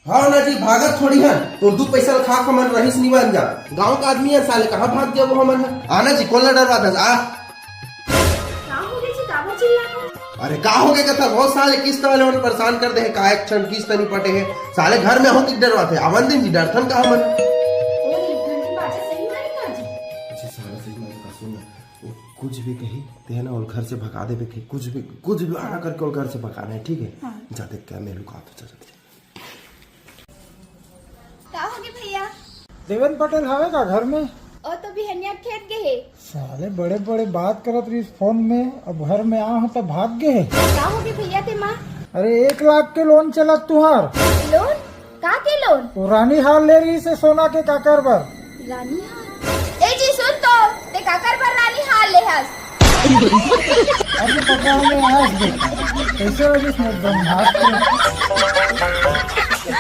हाँ ना जी, भागत थोड़ी है तो दू पैसा खा हमन रहीस नहीं बन जा। गांव का आदमी है साले, कहाँ भाग गया वो हमन है। आना जी, कौन डरवा था आ। अरे का हो गया कथा, बहुत साले किस्त वाले उन्हें परेशान कर दे है, का एक क्षण किस्त नहीं पटे है साले, घर में हो कि डरवा थे अवन दिन जी डरथन का हमन। कुछ भी कही ते ना और घर से भगा दे पे, कुछ भी आना करके और घर से भगाना है, ठीक है। हाँ। जा देख क्या मेलू का तो चल का हो गए भैया? देवन पटेल हवे का घर में? और तो भी हनिया खेत गए। साले बड़े बड़े बात करत रही फोन में, अब घर में आ तो भाग गए। का हो गए भैया ते माँ? अरे 1 लाख के लोन चलत तुहार। लोन? का के लोन? तो रानी हाल ले रही से सोना के काकर बर। रानी हाल? ए जी सुन तो, ते काकर बर रानी हाल ले हस। अभी पकड़ में आज कैसे वजह से एकदम हाथ